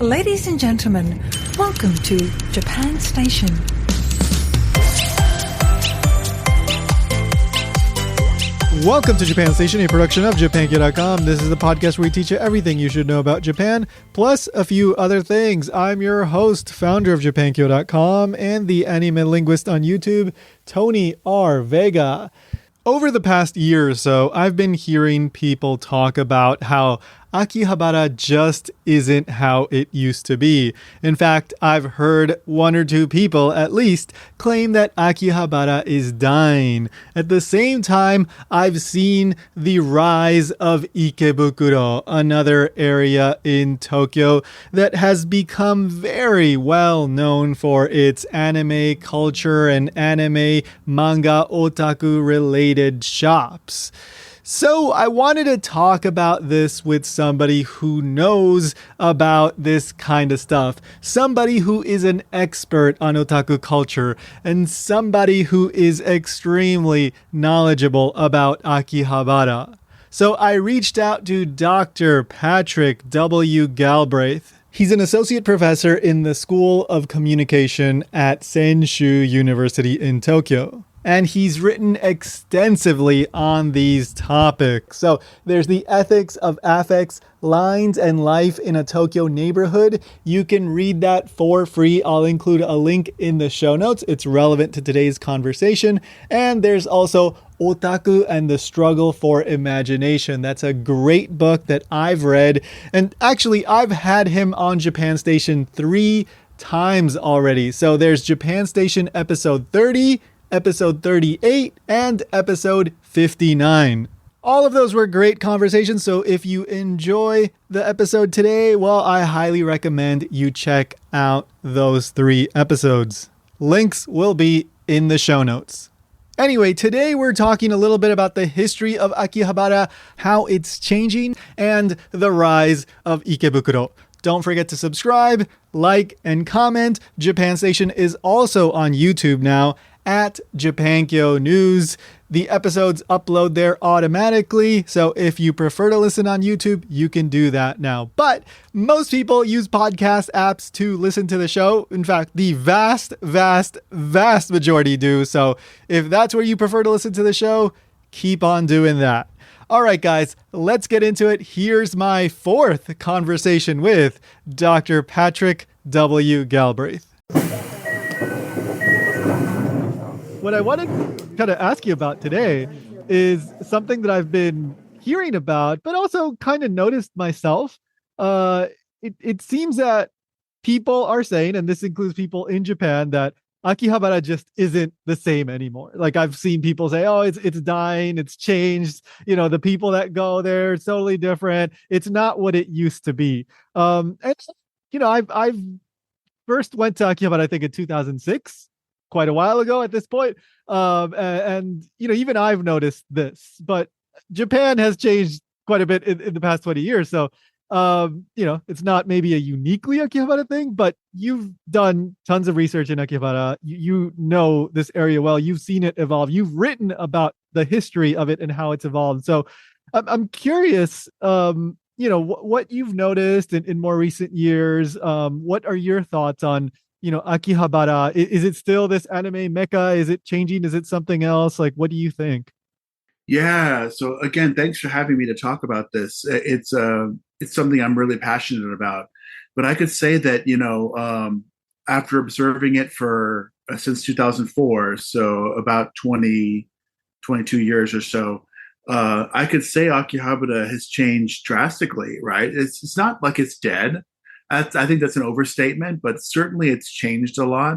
Ladies and gentlemen, welcome to Japan Station. Welcome to Japan Station, a production of JapanKyo.com. This is the podcast where we teach you everything you should know about Japan, plus a few other things. I'm your host, founder of JapanKyo.com, and the anime linguist on YouTube, Tony R. Vega. Over the past year or so, I've been hearing people talk about how Akihabara just isn't how it used to be. In fact, I've heard one or two people, at least, claim that Akihabara is dying. At the same time, I've seen the rise of Ikebukuro, another area in Tokyo that has become very well known for its anime culture and anime, manga, otaku related shops. So I wanted to talk about this with somebody who knows about this kind of stuff, somebody who is an expert on otaku culture, and somebody who is extremely knowledgeable about Akihabara. So I reached out to Dr. Patrick W. Galbraith. He's an associate professor in the School of Communication at Senshu University in Tokyo. And he's written extensively on these topics. So there's the ethics of affects, lines, and life in a Tokyo neighborhood. You can read that for free. I'll include a link in the show notes. It's relevant to today's conversation. And there's also Otaku and the Struggle for Imagination. That's a great book that I've read. And actually, I've had him on Japan Station 3 times already. So there's Japan Station episode 30, episode 38, and episode 59. All of those were great conversations, so if you enjoy the episode today, well, I highly recommend you check out those 3 episodes. Links will be in the show notes. Anyway, today we're talking a little bit about the history of Akihabara, how it's changing, and the rise of Ikebukuro. Don't forget to subscribe, like, and comment. Japan Station is also on YouTube now, at JapanKyo News. The episodes upload there automatically, so if you prefer to listen on YouTube, you can do that now. But most people use podcast apps to listen to the show. In fact, the vast majority do. So if that's where you prefer to listen to the show, keep on doing that. All right, guys, let's get into it. Here's my 4th conversation with Dr. Patrick W. Galbraith. What I want to kind of ask you about today is something that I've been hearing about, but also kind of noticed myself. It seems that people are saying, and this includes people in Japan, that Akihabara just isn't the same anymore. Like I've seen people say, oh, it's dying, it's changed. You know, the people that go there, it's totally different. It's not what it used to be. And you know, I've first went to Akihabara, I think in 2006. Quite a while ago at this point. And, you know, even I've noticed this, but Japan has changed quite a bit in the past 20 years. So, you know, it's not maybe a uniquely Akihabara thing, but you've done tons of research in Akihabara. You know this area well. You've seen it evolve. You've written about the history of it and how it's evolved. So I'm curious, you know, what you've noticed in more recent years. What are your thoughts on, you know, Akihabara? Is it still this anime mecca? Is it changing? Is it something else? Like, what do you think? Yeah. So again, thanks for having me to talk about this. It's something I'm really passionate about. But I could say that, you know, after observing it for since 2004, so about 22 years or so, I could say Akihabara has changed drastically, right? It's not like it's dead. I think that's an overstatement, but certainly it's changed a lot.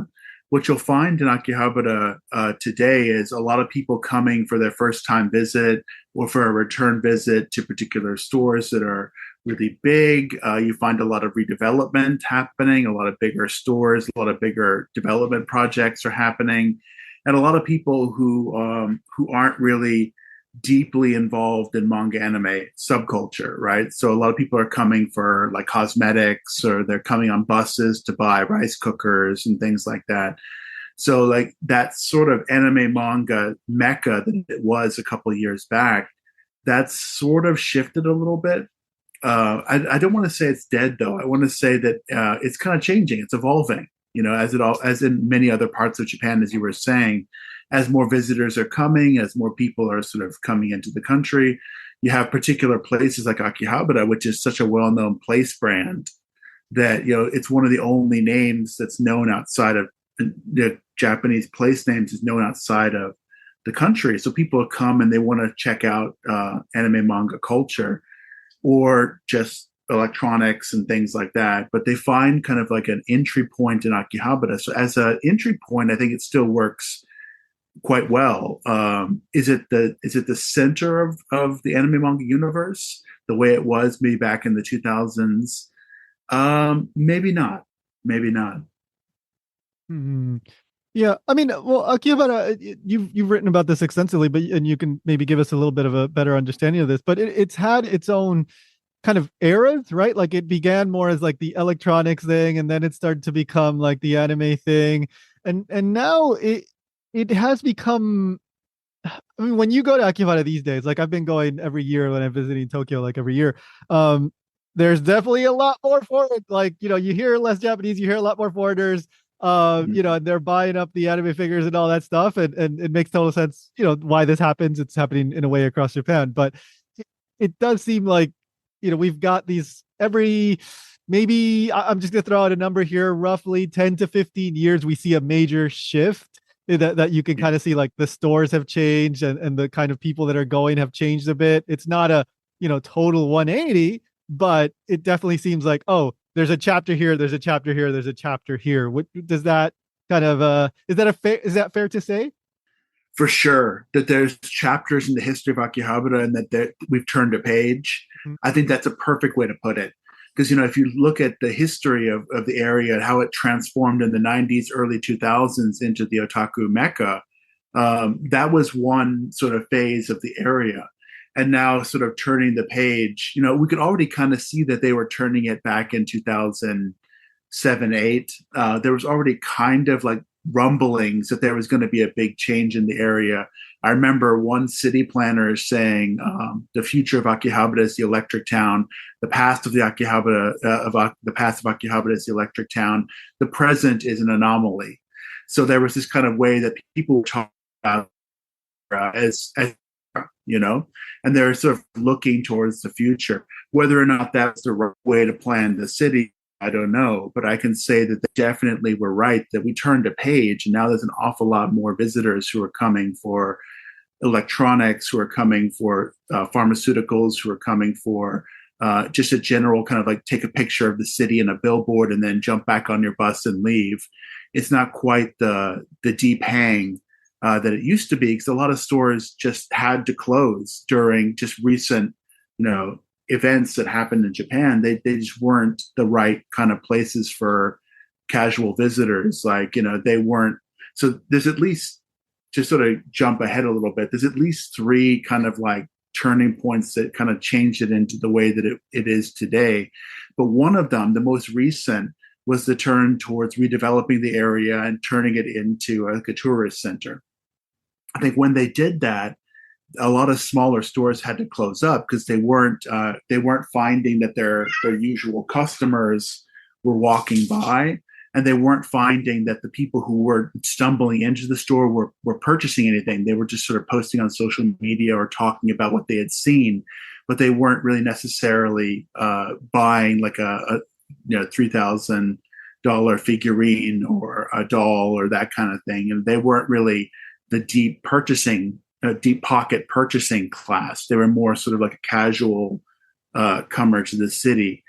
What you'll find in Akihabara today is a lot of people coming for their first time visit or for a return visit to particular stores that are really big. You find a lot of redevelopment happening, a lot of bigger stores, a lot of bigger development projects are happening, and a lot of people who aren't really deeply involved in manga anime subculture, right? So a lot of people are coming for like cosmetics, or they're coming on buses to buy rice cookers and things like that. So like that sort of anime manga mecca that it was a couple of years back, that's sort of shifted a little bit. I don't want to say it's dead though. I want to say that it's kind of changing. It's evolving. As in many other parts of Japan, as you were saying, as more visitors are coming, as more people are sort of coming into the country, you have particular places like Akihabara, which is such a well-known place brand that it's one of the only names that's known outside of Japanese place names is known outside of the country. So people come and they want to check out anime manga culture or just electronics and things like that. But they find kind of like an entry point in Akihabara. So as an entry point, I think it still works quite well. Is it the center of the anime manga universe the way it was maybe back in the 2000s? Maybe not. Maybe not. Hmm. Yeah, I mean, well, Akihabara, you've written about this extensively, and you can maybe give us a little bit of a better understanding of this. But it's had its own kind of eras, right? Like it began more as like the electronics thing, and then it started to become like the anime thing, and now it has become. I mean, when you go to Akihabara these days, like I've been going every year when I'm visiting Tokyo, like every year. There's definitely a lot more foreign. Like you hear less Japanese, you hear a lot more foreigners. And they're buying up the anime figures and all that stuff, and it makes total sense. Why this happens. It's happening in a way across Japan, but it does seem like we've got these every maybe I'm just gonna throw out a number here, roughly 10 to 15 years, we see a major shift that you can kind of see like the stores have changed and the kind of people that are going have changed a bit. It's not a total 180, but it definitely seems like, oh, there's a chapter here, there's a chapter here, there's a chapter here. What does that kind of is that fair to say? For sure, that there's chapters in the history of Akihabara and that we've turned a page. Mm-hmm. I think that's a perfect way to put it. Because, if you look at the history of the area and how it transformed in the 90s, early 2000s into the otaku mecca, that was one sort of phase of the area. And now sort of turning the page, we could already kind of see that they were turning it back in 2007, 8. There was already kind of like rumblings that there was going to be a big change in the area. I remember one city planner saying the future of Akihabara is the electric town. The past of the Akihabara the past of Akihabara is the electric town. The present is an anomaly. So there was this kind of way that people were talking about as and they're sort of looking towards the future. Whether or not that's the right way to plan the city, I don't know, but I can say that they definitely were right, that we turned a page and now there's an awful lot more visitors who are coming for electronics, who are coming for pharmaceuticals, who are coming for just a general kind of like take a picture of the city and a billboard and then jump back on your bus and leave. It's not quite the deep hang that it used to be, because a lot of stores just had to close during just recent, events that happened in Japan. They just weren't the right kind of places for casual visitors. Like, they weren't. So there's at least, to sort of jump ahead a little bit, there's at least 3 kind of like turning points that kind of changed it into the way that it is today. But one of them, the most recent, was the turn towards redeveloping the area and turning it into like a tourist center. I think when they did that, a lot of smaller stores had to close up because they weren't finding that their usual customers were walking by, and they weren't finding that the people who were stumbling into the store were purchasing anything. They were just sort of posting on social media or talking about what they had seen, but they weren't really necessarily buying like a $3,000 figurine or a doll or that kind of thing. And they weren't really the deep pocket purchasing class. They were more sort of like a casual comer to the city.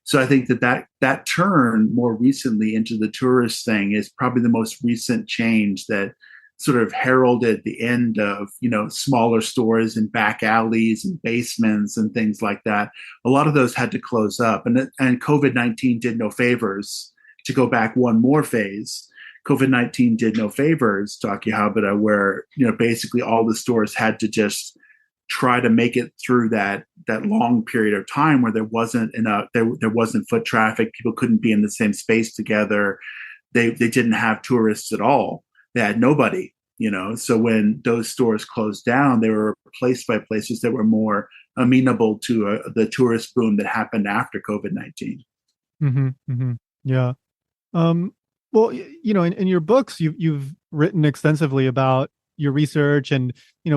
So I think that turn more recently into the tourist thing is probably the most recent change that sort of heralded the end of, smaller stores in back alleys and basements and things like that. A lot of those had to close up, and COVID-19 did no favors. To go back one more phase, COVID-19 did no favors to Akihabara, where, basically all the stores had to just try to make it through that long period of time where there wasn't foot traffic. People couldn't be in the same space together. They didn't have tourists at all. They had nobody, So when those stores closed down, they were replaced by places that were more amenable to the tourist boom that happened after COVID-19. Mm-hmm, mm-hmm. Yeah. Um, well, in your books, you've written extensively about your research and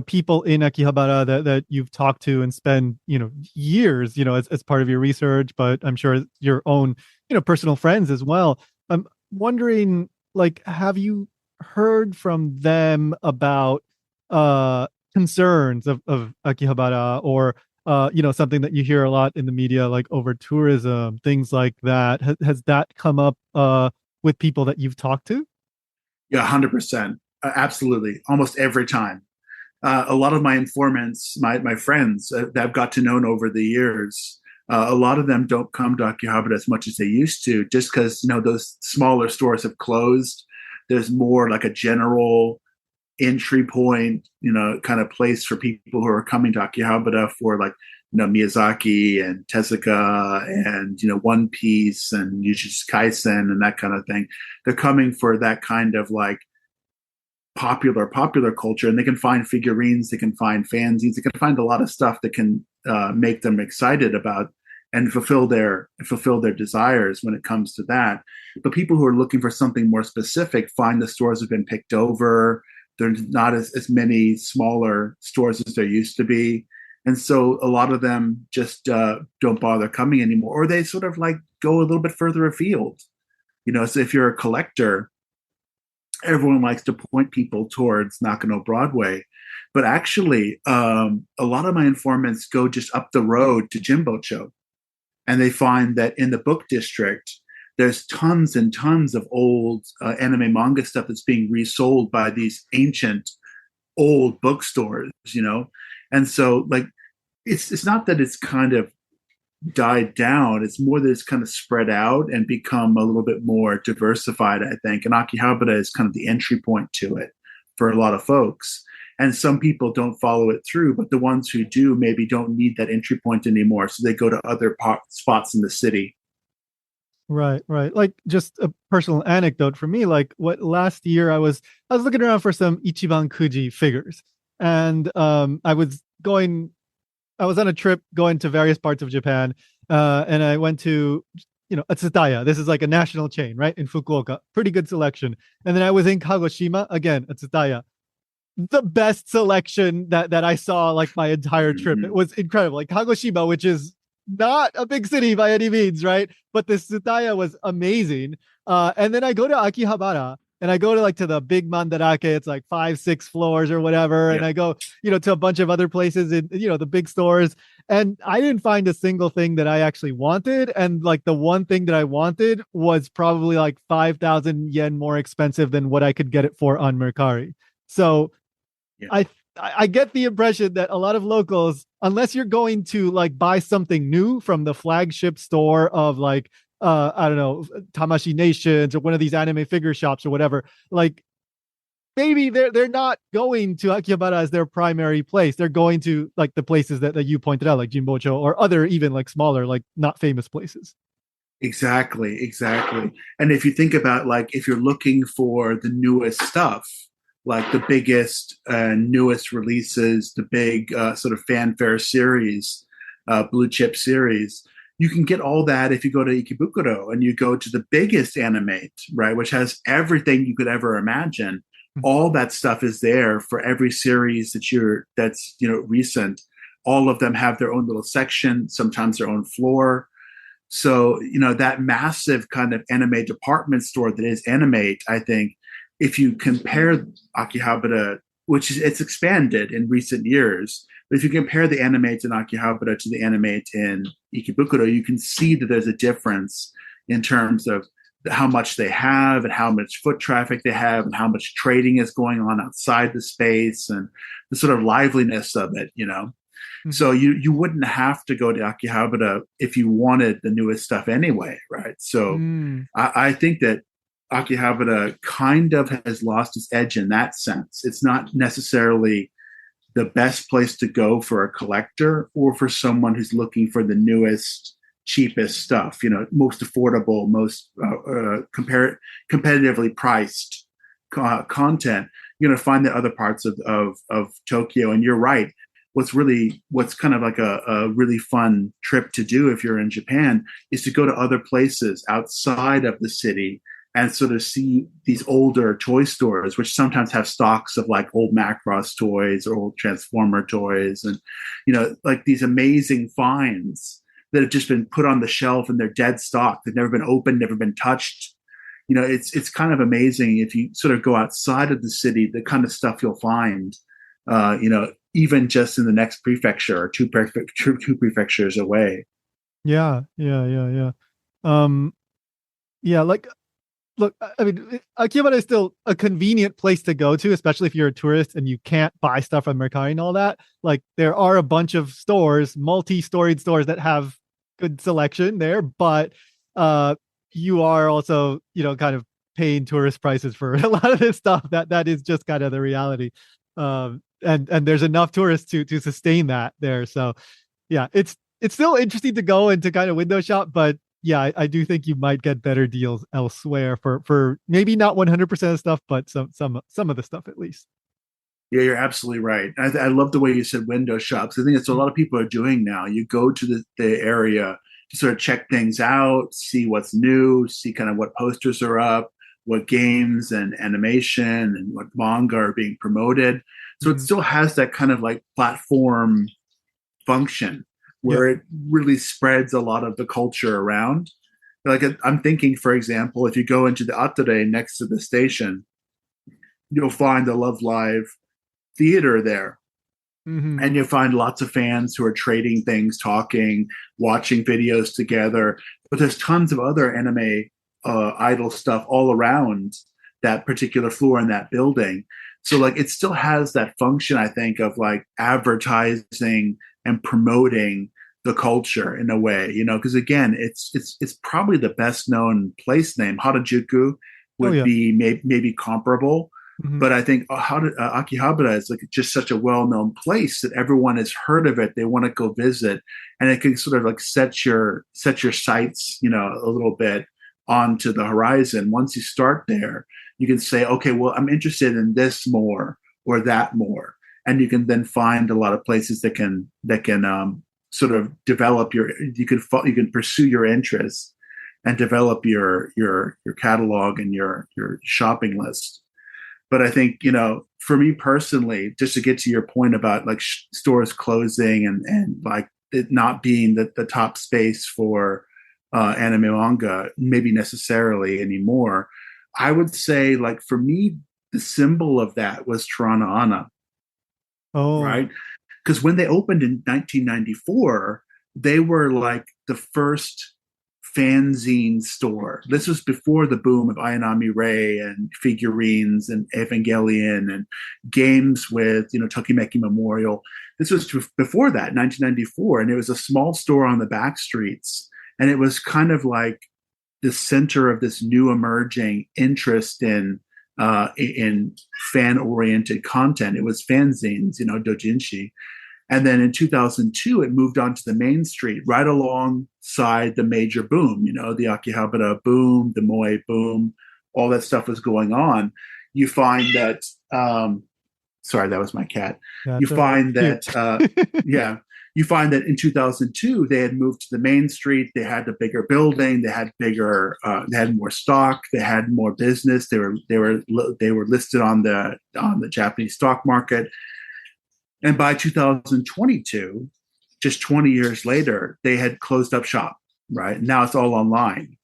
people in Akihabara that you've talked to and spend years as part of your research, but I'm sure your own personal friends as well. I'm wondering, like, have you heard from them about concerns of Akihabara, or something that you hear a lot in the media, like over tourism, things like that? Has that come up with people that you've talked to? Yeah, 100%. Absolutely. Almost every time. A lot of my informants, my friends that I've got to know over the years, a lot of them don't come to Akihabara as much as they used to, just because those smaller stores have closed. There's more like a general entry point, kind of place for people who are coming to Akihabara for like Miyazaki and Tezuka and One Piece and Jujutsu Kaisen and that kind of thing. They're coming for that kind of like popular culture, and they can find figurines, they can find fanzines, they can find a lot of stuff that can make them excited about and fulfill their desires when it comes to that. But people who are looking for something more specific find the stores have been picked over. There's not as many smaller stores as there used to be. And so a lot of them just don't bother coming anymore, or they sort of like go a little bit further afield. So if you're a collector, everyone likes to point people towards Nakano Broadway. But actually, a lot of my informants go just up the road to Jimbocho, and they find that in the book district, there's tons and tons of old anime manga stuff that's being resold by these ancient old bookstores, And so like it's not that it's kind of died down, it's more that it's kind of spread out and become a little bit more diversified, I think. And Akihabara is kind of the entry point to it for a lot of folks. And some people don't follow it through, but the ones who do maybe don't need that entry point anymore, so they go to other spots in the city. Right, right. Like, just a personal anecdote for me, like what last year I was looking around for some Ichiban Kuji figures. And I was on a trip going to various parts of Japan, and I went to Atsutaya. This is like a national chain, right, in Fukuoka. Pretty good selection. And then I was in Kagoshima, again, Atsutaya. The best selection that I saw like my entire trip. It was incredible. Like Kagoshima, which is not a big city by any means, right? But the Tsutaya was amazing. And then I go to Akihabara, and I go to the big Mandarake. It's like 5, 6 floors or whatever. Yeah. And I go, to a bunch of other places in, the big stores. And I didn't find a single thing that I actually wanted. And like the one thing that I wanted was probably like 5,000 yen more expensive than what I could get it for on Mercari. So yeah. I get the impression that a lot of locals, unless you're going to like buy something new from the flagship store of like, I don't know, Tamashi Nations or one of these anime figure shops or whatever, like maybe they're not going to Akihabara as their primary place. They're going to like the places that you pointed out, like Jimbocho or other even like smaller, like not famous places. Exactly. And if you think about like, if you're looking for the newest stuff, like the biggest newest releases, the big sort of fanfare series, blue chip series, you can get all that if you go to Ikebukuro and you go to the biggest animate, right, which has everything you could ever imagine. Mm-hmm. All that stuff is there for every series that's recent. All of them have their own little section, sometimes their own floor. So, that massive kind of anime department store that is Animate, I think, if you compare Akihabara, it's expanded in recent years, but if you compare the Animate in Akihabara to the Animate in Ikebukuro, you can see that there's a difference in terms of how much they have and how much foot traffic they have and how much trading is going on outside the space and the sort of liveliness of it, Mm-hmm. So you wouldn't have to go to Akihabara if you wanted the newest stuff anyway, right? So I think that Akihabara kind of has lost its edge in that sense. It's not necessarily the best place to go for a collector or for someone who's looking for the newest, cheapest stuff, most affordable, most competitively priced content. You're going to find that other parts of Tokyo. And you're right. what's kind of like a really fun trip to do if you're in Japan is to go to other places outside of the city and sort of see these older toy stores, which sometimes have stocks of like old Macross toys or old Transformer toys, and like these amazing finds that have just been put on the shelf and they're dead stock. They've never been opened, never been touched. It's kind of amazing if you sort of go outside of the city, the kind of stuff you'll find. Even just in the next prefecture or two prefectures away. Yeah. Yeah, like, look, I mean, Akihabara is still a convenient place to go to, especially if you're a tourist and you can't buy stuff from Mercari and all that. Like, there are a bunch of stores, multi-storied stores that have good selection there, but you are also, kind of paying tourist prices for a lot of this stuff. That is just kind of the reality. And there's enough tourists to sustain that there. So yeah, it's still interesting to go and to kind of window shop, but yeah, I do think you might get better deals elsewhere for maybe not 100% of stuff, but some of the stuff at least. Yeah, you're absolutely right. I love the way you said window shops. I think it's a lot of people are doing now. You go to the area to sort of check things out, see what's new, see kind of what posters are up, what games and animation and what manga are being promoted. So it still has that kind of like platform function where it really spreads a lot of the culture around. Like I'm thinking, for example, if you go into the Atare next to the station, you'll find the Love Live theater there. Mm-hmm. And you'll find lots of fans who are trading things, talking, watching videos together. But there's tons of other anime idol stuff all around that particular floor in that building. So like it still has that function, I think, of like advertising and promoting the culture in a way, because again, it's probably the best known place name. Harajuku would be maybe comparable. Mm-hmm. But I think Akihabara is like just such a well-known place that everyone has heard of it. They want to go visit, and it can sort of like set your sights, a little bit onto the horizon. Once you start there, you can say, okay, well, I'm interested in this more or that more, and you can then find a lot of places that can sort of develop you can pursue your interests and develop your catalog and your shopping list. But I think, for me personally, just to get to your point about like stores closing and like it not being the top space for anime manga, maybe necessarily anymore, I would say like for me, the symbol of that was Toronto Anna. Oh, right. Because when they opened in 1994, they were like the first fanzine store. This was before the boom of Ayanami Rei and figurines and Evangelion and games with, Tokimeki Memorial. This was before that, 1994, and it was a small store on the back streets. And it was kind of like the center of this new emerging interest in fan-oriented content. It was fanzines, dojinshi. And then in 2002, it moved on to the main street, right alongside the major boom, the Akihabara boom, the Moe boom, all that stuff was going on. You find that, sorry, that was my cat. You find that, you find that in 2002, they had moved to the main street. They had a bigger building. They had they had more stock. They had more business. They were listed on the Japanese stock market. And by 2022, just 20 years later, they had closed up shop, right? Now it's all online,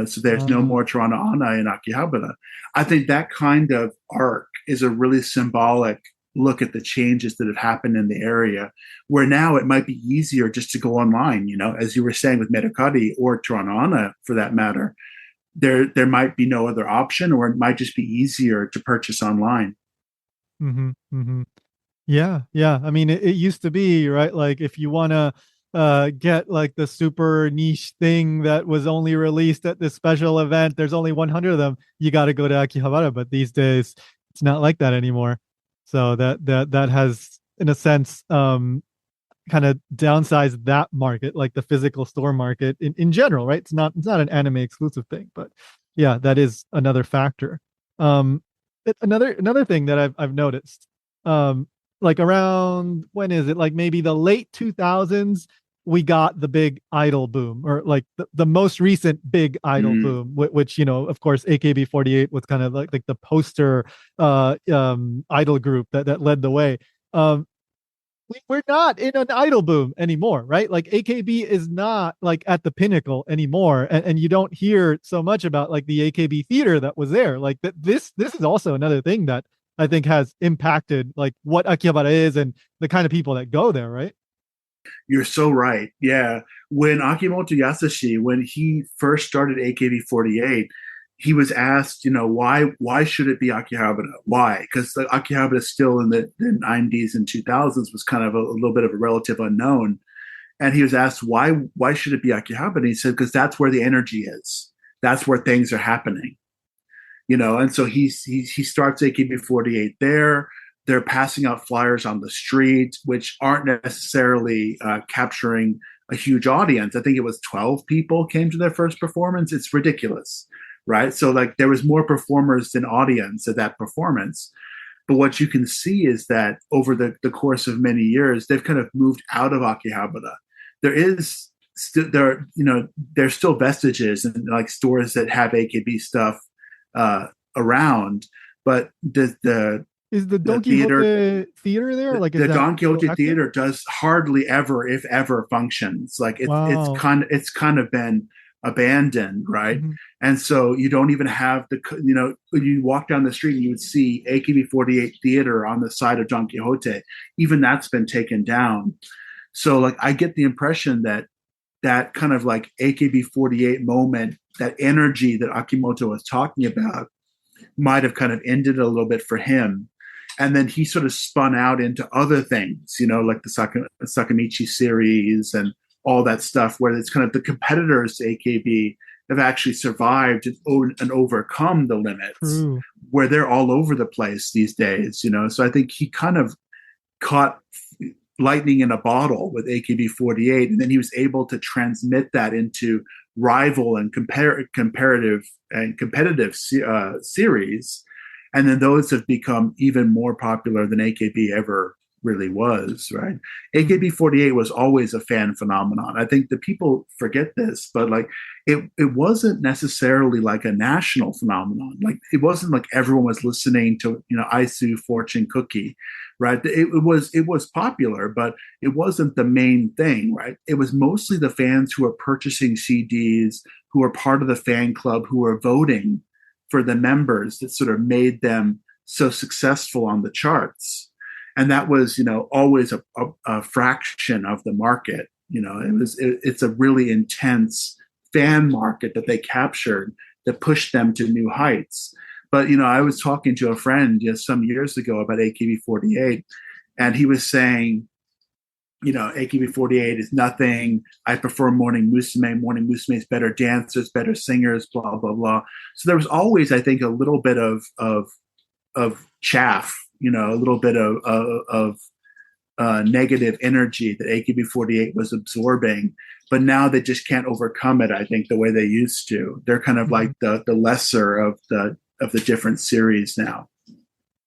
so there's no more Toronto Anna in Akihabara. I think that kind of arc is a really symbolic look at the changes that have happened in the area, where now it might be easier just to go online, as you were saying with Mercari or Toronto Anna for that matter. There might be no other option, or it might just be easier to purchase online. Mm-hmm, mm-hmm. Yeah. I mean, it used to be, right? Like if you want to get like the super niche thing that was only released at this special event, there's only 100 of them. You got to go to Akihabara. But these days, it's not like that anymore. So that has, in a sense, kind of downsized that market, like the physical store market in general, right? It's not an anime exclusive thing, but yeah, that is another factor. Another thing that I've noticed. like around, when is it? Like maybe the late 2000s, we got the big idol boom, or like the most recent big idol Mm. boom, which, of course, AKB48 was kind of like the poster idol group that led the way. Um, we're not in an idol boom anymore, right? Like AKB is not like at the pinnacle anymore, and you don't hear so much about like the AKB theater that was there. Like this is also another thing that I think has impacted like what Akihabara is and the kind of people that go there, right? You're so right. Yeah. When Akimoto Yasushi, when he first started AKB48, he was asked, why should it be Akihabara? Why? Because the Akihabara still in the 90s and 2000s was kind of a little bit of a relative unknown. And he was asked, why should it be Akihabara? And he said, because that's where the energy is. That's where things are happening. And so he starts AKB48 there. They're passing out flyers on the street, which aren't necessarily capturing a huge audience. I think it was 12 people came to their first performance. It's ridiculous, right? So like there was more performers than audience at that performance. But what you can see is that over the course of many years, they've kind of moved out of Akihabara. There is still there's still vestiges and like stores that have AKB stuff around, but the Is the the Don theater Quixote theater there? Like, is the that Don still Quixote active? theater does hardly ever, if ever, functions. Like Wow. it's kind of been abandoned, right? Mm-hmm. And so you don't even have when you walk down the street and you would see AKB48 theater on the side of Don Quixote. Even that's been taken down. So like I get the impression that kind of like AKB48 moment, that energy that Akimoto was talking about, might have kind of ended a little bit for him. And then he sort of spun out into other things, like the Sakamichi series and all that stuff, where it's kind of the competitors to AKB have actually survived and overcome the limits, True. where they're all over the place these days. So I think he kind of caught lightning in a bottle with AKB48, and then he was able to transmit that into rival and comparative and competitive series, and then those have become even more popular than AKB ever really was. Right? AKB48 was always a fan phenomenon. I think that people forget this, but like it wasn't necessarily like a national phenomenon. Like it wasn't like everyone was listening to Isu Fortune Cookie, right? It was popular, but it wasn't the main thing, right? It was mostly the fans who were purchasing CDs, who were part of the fan club, who were voting for the members that sort of made them so successful on the charts. And that was, always a fraction of the market. It's a really intense fan market that they captured that pushed them to new heights. But I was talking to a friend some years ago about AKB48, and he was saying, AKB48 is nothing. I prefer Morning Musume. Morning Musume is better dancers, better singers, blah blah blah. So there was always, I think, a little bit of chaff, a little bit of negative energy that AKB48 was absorbing, but now they just can't overcome it. I think the way they used to. They're kind of like the lesser of the different series now.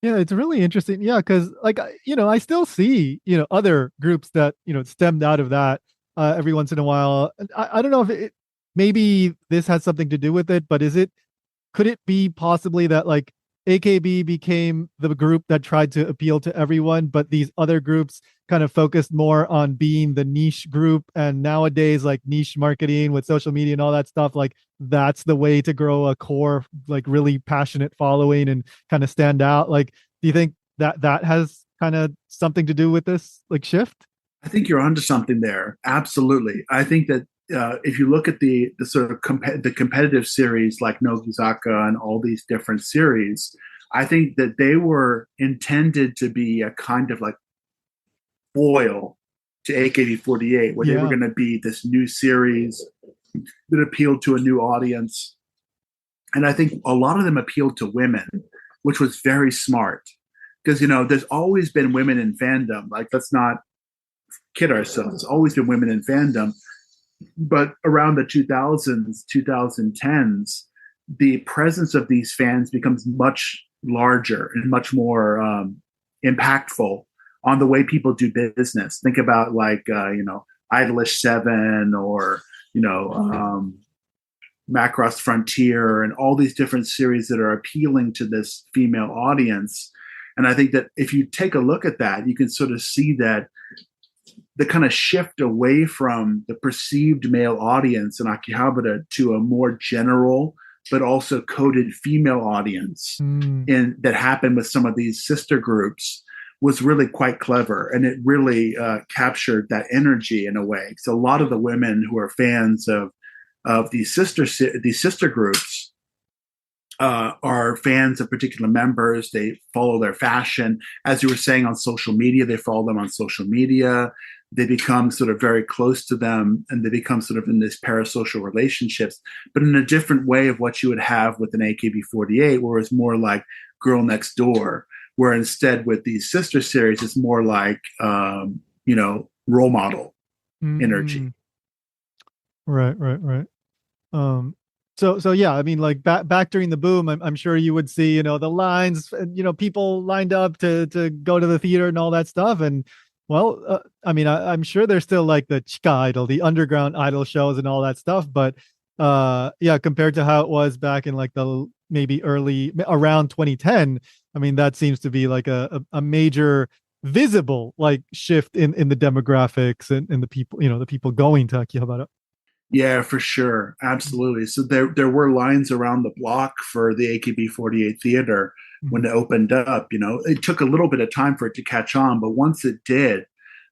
Yeah, it's really interesting. Yeah, because like I still see other groups that stemmed out of that every once in a while. I don't know if maybe this has something to do with it, but could it be possibly that like AKB became the group that tried to appeal to everyone, but these other groups kind of focused more on being the niche group, and nowadays like niche marketing with social media and all that stuff, like that's the way to grow a core like really passionate following and kind of stand out. Like, do you think that has kind of something to do with this like shift? I think you're onto something there. Absolutely. I think that if you look at the sort of the competitive series like Nogizaka and all these different series, I think that they were intended to be a kind of like foil to AKB48, where they were Yeah. going to be this new series that appealed to a new audience. And I think a lot of them appealed to women, which was very smart. Because, there's always been women in fandom. Like, let's not kid ourselves. There's always been women in fandom. But around the 2000s, 2010s, the presence of these fans becomes much larger and much more impactful on the way people do business. Think about like Idolish 7 or Macross Frontier and all these different series that are appealing to this female audience. And I think that if you take a look at that, you can sort of see that the kind of shift away from the perceived male audience in Akihabara to a more general but also coded female audience in that happened with some of these sister groups was really quite clever, and it really captured that energy in a way. So a lot of the women who are fans of these sister groups are fans of particular members. They follow their fashion, as you were saying, on social media. They follow them on social media. They become sort of very close to them, and they become sort of in these parasocial relationships, but in a different way of what you would have with an AKB48, where it's more like girl next door, where instead with these sister series, it's more like, role model energy. Right. So yeah, I mean, like back during the boom, I'm sure you would see, the lines, people lined up to go to the theater and all that stuff. And well, I'm sure there's still like the Chika Idol, the underground idol shows and all that stuff. But yeah, compared to how it was back in like the maybe around 2010, I mean, that seems to be like a major visible like shift in the demographics and the people, the people going to Akihabara. Yeah, for sure. Absolutely. So there were lines around the block for the AKB48 theater when it opened up. It took a little bit of time for it to catch on, but once it did,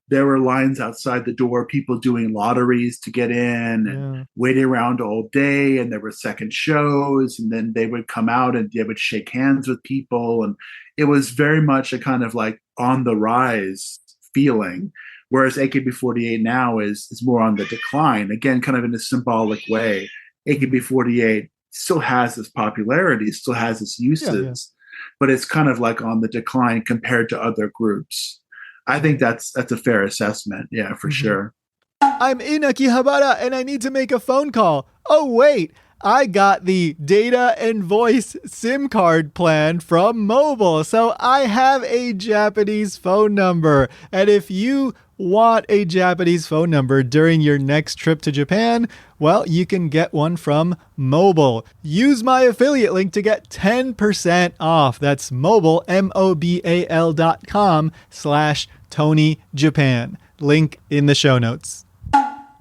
there were lines outside the door, people doing lotteries to get in and waiting around all day. And there were second shows, and then they would come out and they would shake hands with people. And it was very much a kind of like on the rise feeling. Whereas AKB48 now is more on the decline, again, kind of in a symbolic way. AKB48 still has its popularity, still has its uses, but it's kind of like on the decline compared to other groups. I think that's a fair assessment. Yeah, for sure. I'm in Akihabara and I need to make a phone call. Oh, wait. I got the data and voice SIM card plan from mobile. So I have a Japanese phone number. And if you want a Japanese phone number during your next trip to Japan, well, you can get one from mobile. Use my affiliate link to get 10% off. That's mobile, mobile.com/Tony Japan. Link in the show notes.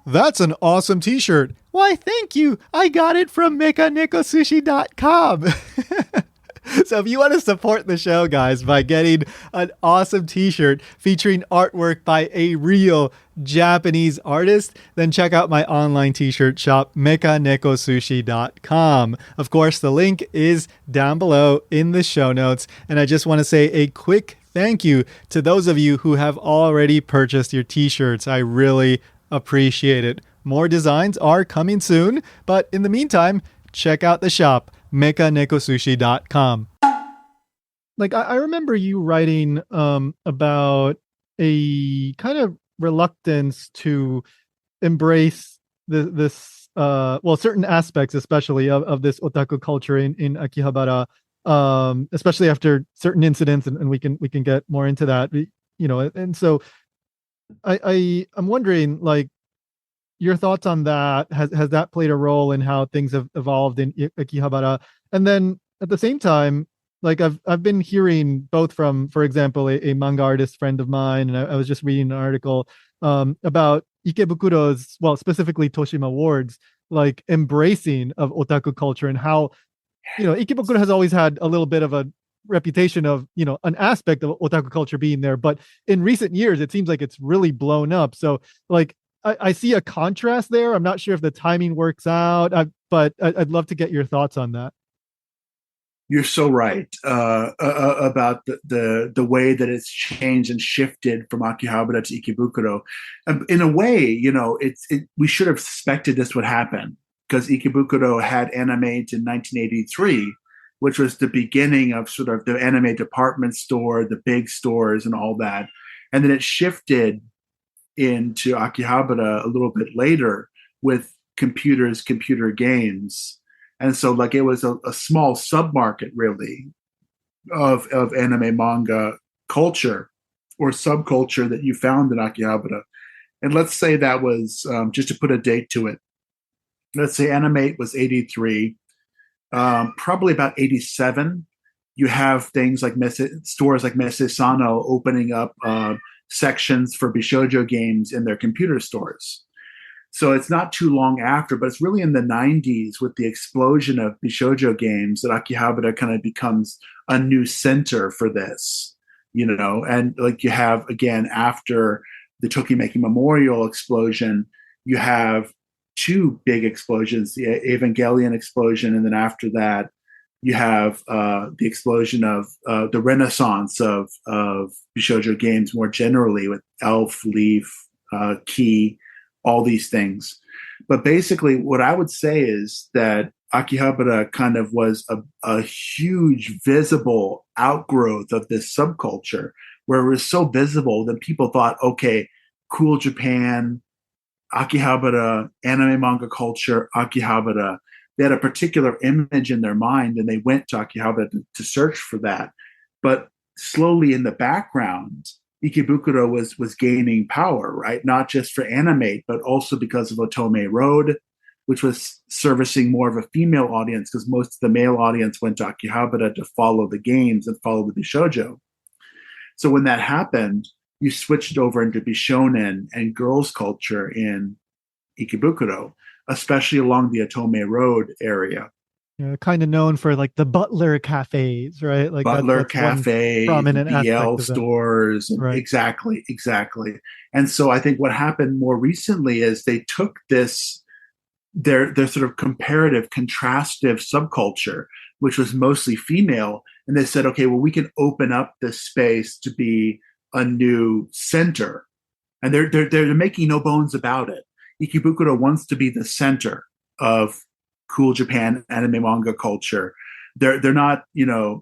That's an awesome t-shirt. Why, thank you. I got it from mekanekosushi.com. So if you want to support the show, guys, by getting an awesome t-shirt featuring artwork by a real Japanese artist, then check out my online t-shirt shop, mekanekosushi.com. Of course, the link is down below in the show notes. And I just want to say a quick thank you to those of you who have already purchased your t-shirts. I really appreciate it. More designs are coming soon, but in the meantime, check out the shop, mekanekosushi.com. Like I remember you writing about a kind of reluctance to embrace this certain aspects, especially of this otaku culture in Akihabara, especially after certain incidents, and we can get more into that, and so I'm wondering, like, your thoughts on that. Has that played a role in how things have evolved in Akihabara? And then at the same time, like I've been hearing both from, for example, a manga artist friend of mine, and I was just reading an article about Ikebukuro's, well, specifically Toshima Ward's, like embracing of otaku culture, and how, Ikebukuro has always had a little bit of a reputation of, an aspect of otaku culture being there, but in recent years, it seems like it's really blown up. So like, I see a contrast there. I'm not sure if the timing works out, but I'd love to get your thoughts on that. You're so right about the way that it's changed and shifted from Akihabara to Ikebukuro. In a way, we should have suspected this would happen, because Ikebukuro had animate in 1983, which was the beginning of sort of the anime department store, the big stores and all that. And then it shifted into Akihabara a little bit later with computer games. And so like it was a small submarket really of anime manga culture. or subculture that you found in Akihabara. And let's say that was, just to put a date to it, let's say Animate was 83, probably about 87. You have things like stores like Messe Sano opening up sections for Bishoujo games in their computer stores. So it's not too long after, but it's really in the 90s with the explosion of Bishoujo games that Akihabara kind of becomes a new center for this, and like you have again after the Tokimeki Memorial explosion, you have two big explosions, the Evangelion explosion, and then after that, you have the explosion of the renaissance of Bishoujo games more generally with Elf, Leaf, Key, all these things. But basically, what I would say is that Akihabara kind of was a huge visible outgrowth of this subculture where it was so visible that people thought, okay, cool Japan, Akihabara, anime manga culture, Akihabara. They had a particular image in their mind and they went to Akihabara to search for that. But slowly in the background, Ikebukuro was gaining power, right? Not just for anime, but also because of Otome Road, which was servicing more of a female audience because most of the male audience went to Akihabara to follow the games and follow the Bishoujo. So when that happened, you switched over into Bishonen and girls' culture in Ikebukuro, especially along the Otome Road area. Yeah, kind of known for like the Butler cafes, right? Like Butler that's one Cafe, prominent BL aspect of them. stores. Right. Exactly, exactly. And so I think what happened more recently is they took this, their sort of comparative, contrastive subculture, which was mostly female, and they said, okay, well, we can open up this space to be a new center. And they're making no bones about it. Ikebukuro wants to be the center of cool Japan anime manga culture. They're not, they're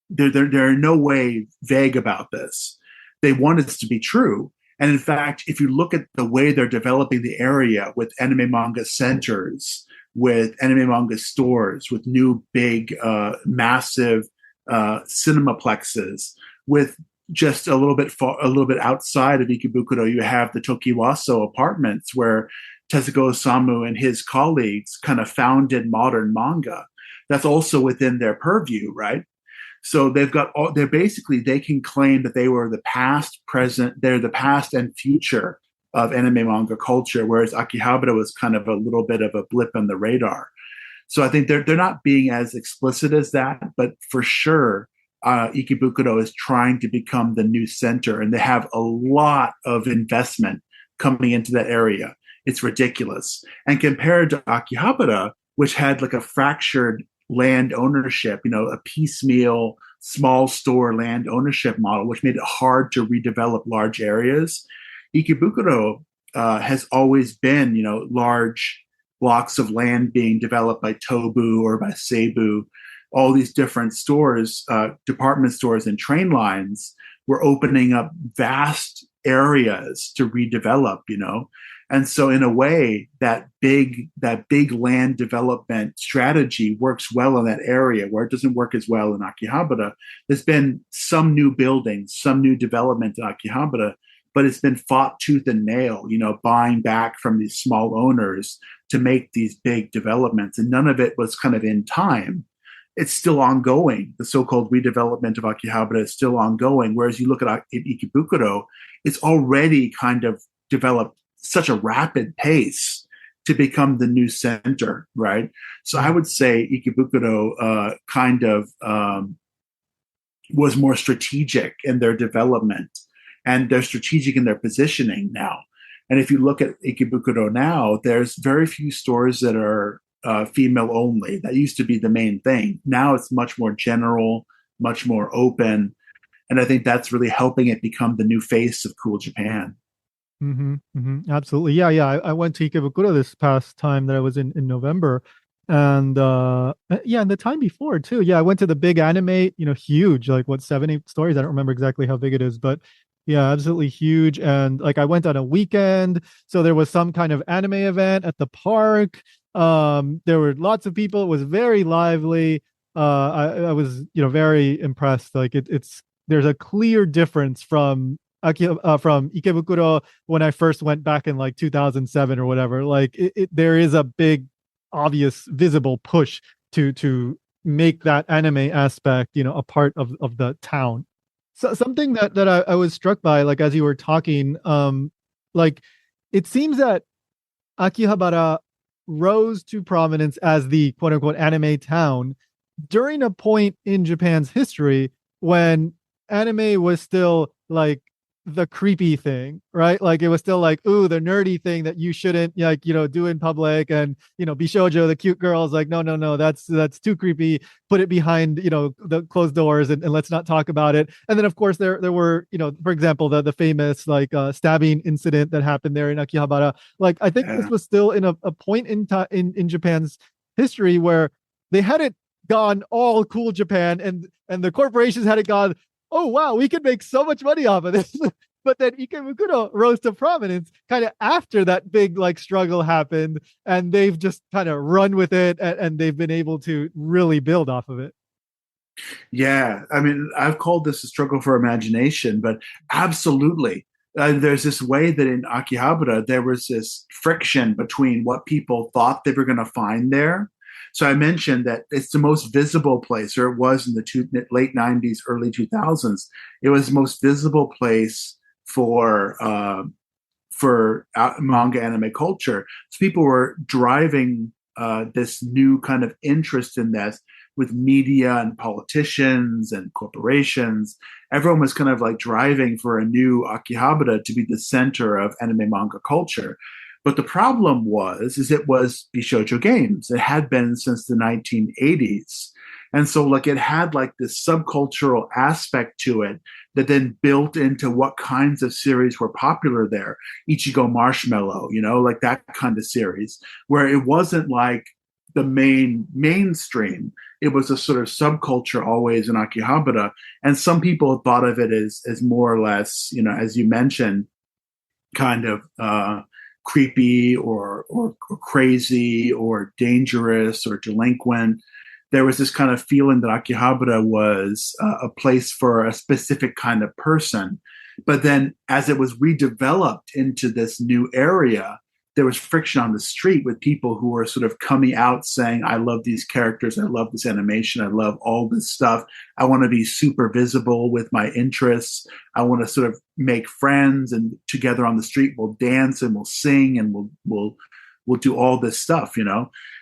in no way vague about this. They want it to be true. And in fact, if you look at the way they're developing the area with anime manga centers, with anime manga stores, with new big, massive cinemaplexes, with just a little bit outside of Ikebukuro, you have the Tokiwaso apartments where Tezuka Osamu and his colleagues kind of founded modern manga. That's also within their purview, right? So they can claim that they were the past, present, they're the past and future of anime manga culture, whereas Akihabara was kind of a little bit of a blip on the radar. So I think they're not being as explicit as that, but for sure, Ikebukuro is trying to become the new center, and they have a lot of investment coming into that area. It's ridiculous. And compared to Akihabara, which had like a fractured land ownership, a piecemeal small store land ownership model, which made it hard to redevelop large areas, Ikebukuro has always been, large blocks of land being developed by Tobu or by Seibu. All these different stores, department stores and train lines were opening up vast areas to redevelop, And so in a way, that big land development strategy works well in that area where it doesn't work as well in Akihabara. There's been some new buildings, some new development in Akihabara, but it's been fought tooth and nail, buying back from these small owners to make these big developments. And none of it was kind of in time. It's still ongoing. The so-called redevelopment of Akihabara is still ongoing. Whereas you look at Ikebukuro, it's already kind of developed such a rapid pace to become the new center, right? So I would say Ikebukuro was more strategic in their development, and they're strategic in their positioning now. And if you look at Ikebukuro now, there's very few stores that are female only. That used to be the main thing. Now it's much more general, much more open. And I think that's really helping it become the new face of cool Japan. Absolutely. Yeah. I went to Ikebukuro this past time that I was in November. And and the time before too. Yeah, I went to the big anime, huge, like what, 7, 8 stories. I don't remember exactly how big it is, but yeah, absolutely huge. And like I went on a weekend, so there was some kind of anime event at the park. There were lots of people. It was very lively. I was, very impressed. Like it's there's a clear difference from from Ikebukuro when I first went back in like 2007 or whatever. Like there is a big, obvious, visible push to make that anime aspect, a part of the town. So something that I was struck by, like as you were talking, like it seems that Akihabara rose to prominence as the quote unquote anime town during a point in Japan's history when anime was still like the creepy thing, right? Like it was still like, ooh, the nerdy thing that you shouldn't like, do in public, and Bishojo, the cute girls, like, no, no, no, that's too creepy. Put it behind, the closed doors, and let's not talk about it. And then of course there were, for example, the famous like stabbing incident that happened there in Akihabara. Like I think this was still in a point in Japan's history where they hadn't gone all cool Japan, and the corporations hadn't gone, oh wow, we could make so much money off of this. But then Ikebukuro rose to prominence kind of after that big like struggle happened, and they've just kind of run with it, and they've been able to really build off of it. Yeah, I mean, I've called this a struggle for imagination, but absolutely. There's this way that in Akihabara, there was this friction between what people thought they were going to find there. So I mentioned that it's the most visible place, or it was in the late 90s, early 2000s. It was the most visible place for manga anime culture. So people were driving this new kind of interest in this with media and politicians and corporations. Everyone was kind of like driving for a new Akihabara to be the center of anime manga culture. But the problem is it was Bishoujo games. It had been since the 1980s. And so like it had like this subcultural aspect to it that then built into what kinds of series were popular there. Ichigo Marshmallow, like that kind of series, where it wasn't like the mainstream. It was a sort of subculture always in Akihabara. And some people thought of it as more or less, as you mentioned, kind of creepy or crazy or dangerous or delinquent. There was this kind of feeling that Akihabara was a place for a specific kind of person. But then as it was redeveloped into this new area, there was friction on the street with people who were sort of coming out saying, I love these characters, I love this animation, I love all this stuff. I want to be super visible with my interests. I want to sort of make friends, and together on the street we'll dance and we'll sing and we'll do all this stuff,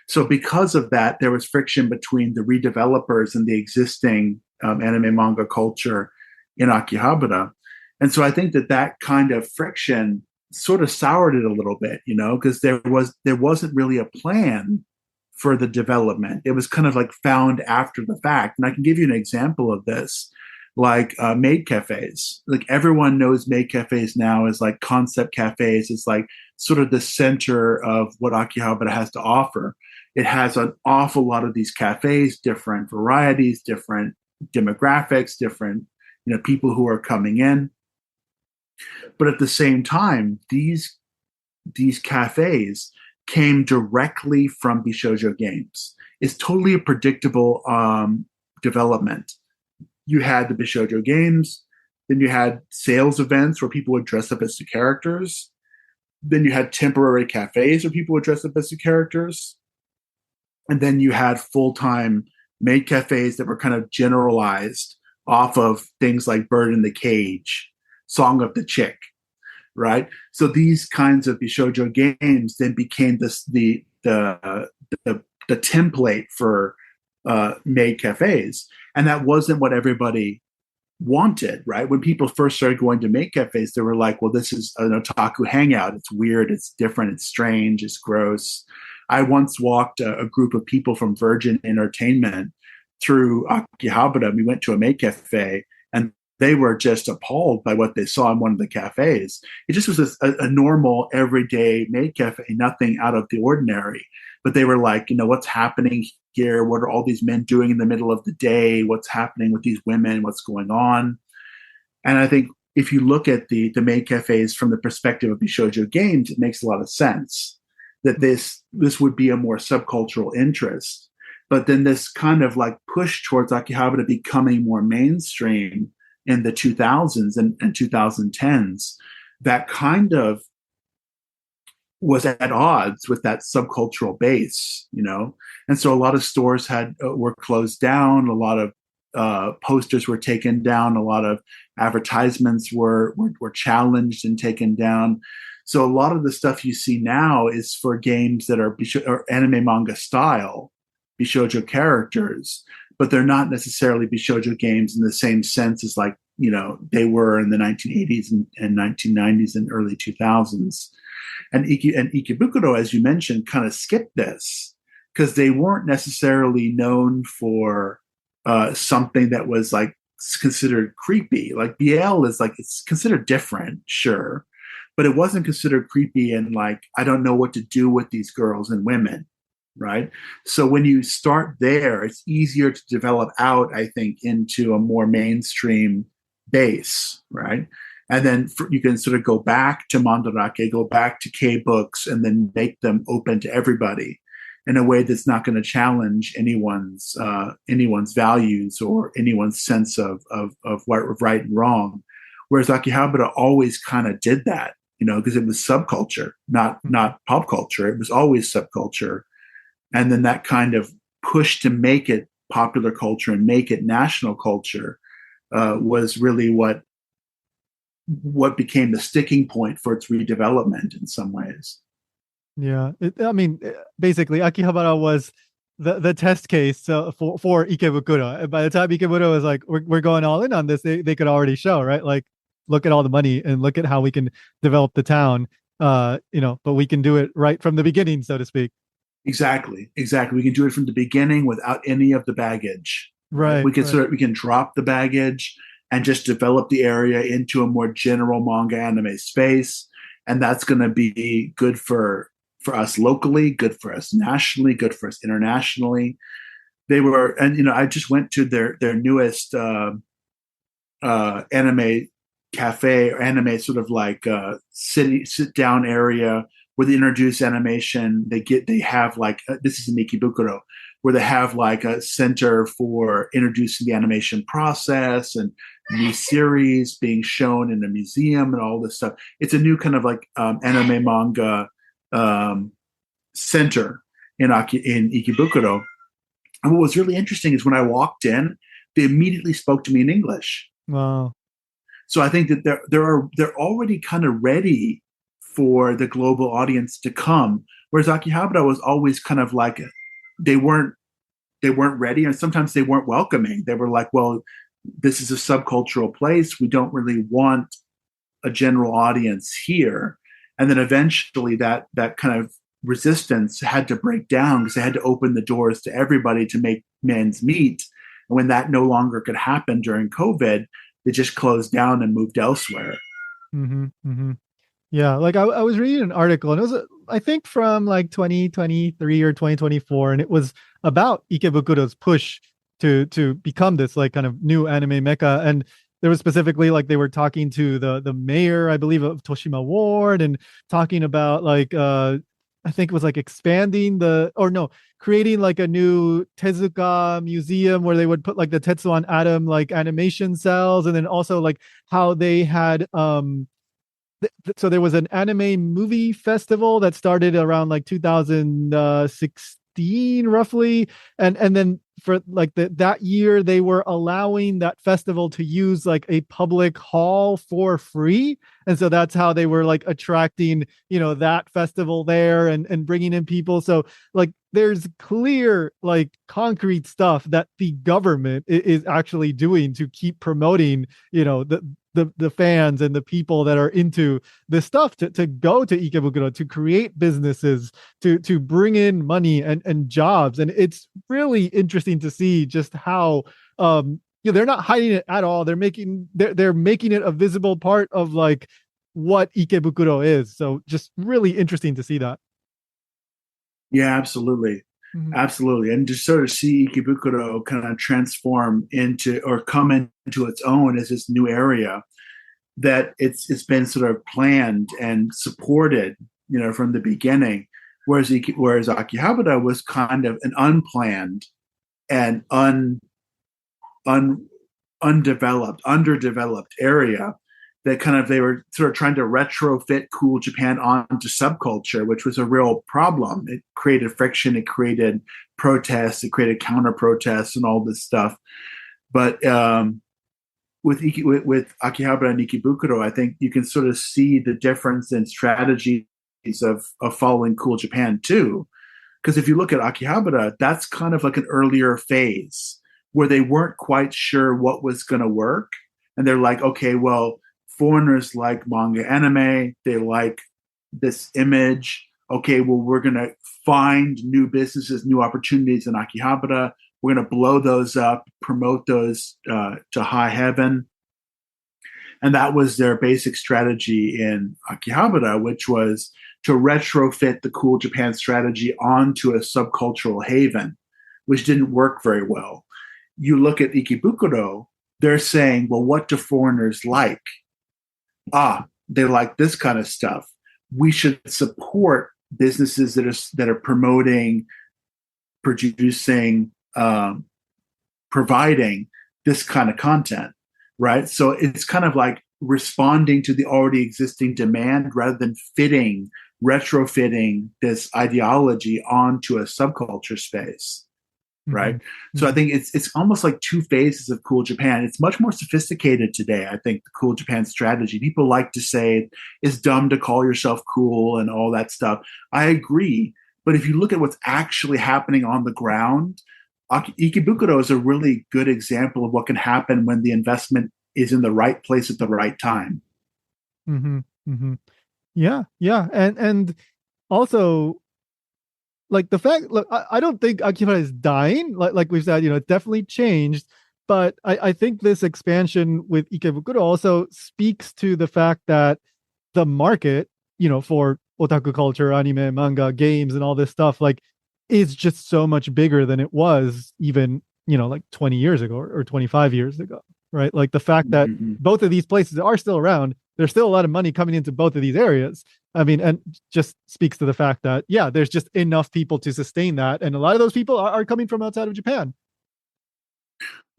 So because of that, there was friction between the redevelopers and the existing anime manga culture in Akihabara. And so I think that kind of friction sort of soured it a little bit, because there wasn't really a plan for the development. It was kind of like found after the fact. And I can give you an example of this, like maid cafes. Like everyone knows maid cafes now as like concept cafes. It's like sort of the center of what Akihabara has to offer. It has an awful lot of these cafes, different varieties, different demographics, different people who are coming in. But at the same time, these cafes came directly from Bishoujo games. It's totally a predictable development. You had the Bishoujo games, then you had sales events where people would dress up as the characters. Then you had temporary cafes where people would dress up as the characters. And then you had full-time maid cafes that were kind of generalized off of things like Bird in the Cage, Song of the Chick, right? So these kinds of Bishoujo games then became the template for maid cafes, and that wasn't what everybody wanted, right? When people first started going to maid cafes, they were like, "Well, this is an otaku hangout. It's weird. It's different. It's strange. It's gross." I once walked a group of people from Virgin Entertainment through Akihabara. We went to a maid cafe, and they were just appalled by what they saw in one of the cafes. It just was a normal, everyday maid cafe, nothing out of the ordinary. But they were like, what's happening here? What are all these men doing in the middle of the day? What's happening with these women? What's going on? And I think if you look at the maid cafes from the perspective of Bishoujo games, it makes a lot of sense that this would be a more subcultural interest. But then this kind of like push towards Akihabara becoming more mainstream in the 2000s and 2010s that kind of was at odds with that subcultural base, and so a lot of stores were closed down, a lot of posters were taken down, a lot of advertisements were challenged and taken down. So a lot of the stuff you see now is for games that are anime manga style, Bishoujo characters, but they're not necessarily Bishoujo games in the same sense as like, they were in the 1980s and 1990s and early 2000s. And Ikebukuro, as you mentioned, kind of skipped this because they weren't necessarily known for something that was like considered creepy. Like BL is like, it's considered different, sure, but it wasn't considered creepy and like, I don't know what to do with these girls and women, right? So when you start there, it's easier to develop out, I think, into a more mainstream base, right? And then you can sort of go back to Mandarake, go back to K-books, and then make them open to everybody in a way that's not going to challenge anyone's values or anyone's sense of what right and wrong. Whereas Akihabara always kind of did that, because it was subculture, not pop culture. It was always subculture. And then that kind of push to make it popular culture and make it national culture was really what became the sticking point for its redevelopment in some ways. Yeah, basically, Akihabara was the test case for Ikebukuro. By the time Ikebukuro was like, we're going all in on this, they could already show, right? Like, look at all the money and look at how we can develop the town, but we can do it right from the beginning, so to speak. Exactly. We can do it from the beginning without any of the baggage. Right. We can drop the baggage and just develop the area into a more general manga anime space. And that's going to be good for us locally, good for us nationally, good for us internationally. I just went to their newest anime cafe or anime sort of like sit down area where they introduce animation. They have like this is in Ikebukuro, where they have like a center for introducing the animation process and new series being shown in a museum and all this stuff. It's a new kind of like anime manga center in Ikebukuro. And what was really interesting is when I walked in, they immediately spoke to me in English. Wow. So I think that they're already kind of ready for the global audience to come, whereas Akihabara was always kind of like they weren't ready, and sometimes they weren't welcoming. They were like, well, this is a subcultural place. We don't really want a general audience here. And then eventually that kind of resistance had to break down because they had to open the doors to everybody to make men's meet. And when that no longer could happen during COVID, they just closed down and moved elsewhere. Mm-hmm, mm-hmm. Yeah, like I was reading an article, and it was I think from like 2023 or 2024, and it was about Ikebukuro's push to become this like kind of new anime mecca. And there was specifically like they were talking to the mayor, I believe, of Toshima Ward, and talking about like I think it was like creating like a new Tezuka museum where they would put like the Tetsuan Atom like animation cells, and then also like how they had so there was an anime movie festival that started around like 2016 roughly, and then for like that year they were allowing that festival to use like a public hall for free, and so that's how they were like attracting that festival there and bringing in people. So like there's clear like concrete stuff that the government is actually doing to keep promoting the fans and the people that are into this stuff to go to Ikebukuro, to create businesses, to bring in money and jobs. And it's really interesting to see just how they're not hiding it at all. They're making it a visible part of like what Ikebukuro is. So just really interesting to see that. Yeah, absolutely. Mm-hmm. Absolutely. And to sort of see Ikebukuro kind of transform into or come into its own as this new area that it's been sort of planned and supported, from the beginning. Whereas Akihabara was kind of an unplanned and underdeveloped area that kind of they were sort of trying to retrofit cool Japan onto subculture, which was a real problem. It created friction, it created protests, it created counter protests, and all this stuff. But with Akihabara and Ikebukuro, I think you can sort of see the difference in strategies of following cool Japan too. Because if you look at Akihabara, that's kind of like an earlier phase where they weren't quite sure what was going to work. And they're like, okay, well, foreigners like manga anime, they like this image. Okay, well, we're going to find new businesses, new opportunities in Akihabara. We're going to blow those up, promote those to high heaven. And that was their basic strategy in Akihabara, which was to retrofit the cool Japan strategy onto a subcultural haven, which didn't work very well. You look at Ikebukuro, they're saying, well, what do foreigners like? They like this kind of stuff. We should support businesses that are promoting, producing, providing this kind of content, right? So it's kind of like responding to the already existing demand rather than retrofitting this ideology onto a subculture space. Right. Mm-hmm. So I think it's almost like two phases of cool Japan. It's much more sophisticated today. I think the cool Japan strategy, people like to say it's dumb to call yourself cool and all that stuff. I agree. But if you look at what's actually happening on the ground, Ikebukuro is a really good example of what can happen when the investment is in the right place at the right time. Mm-hmm. Mm-hmm. Yeah. Yeah. And also, like the fact, look, I don't think Akihabara is dying. Like we've said, it definitely changed. But I think this expansion with Ikebukuro also speaks to the fact that the market, for otaku culture, anime, manga, games, and all this stuff, like, is just so much bigger than it was even, like 20 years ago or 25 years ago, right? Like the fact that both of these places are still around, there's still a lot of money coming into both of these areas. I mean, and just speaks to the fact that, yeah, there's just enough people to sustain that. And a lot of those people are coming from outside of Japan.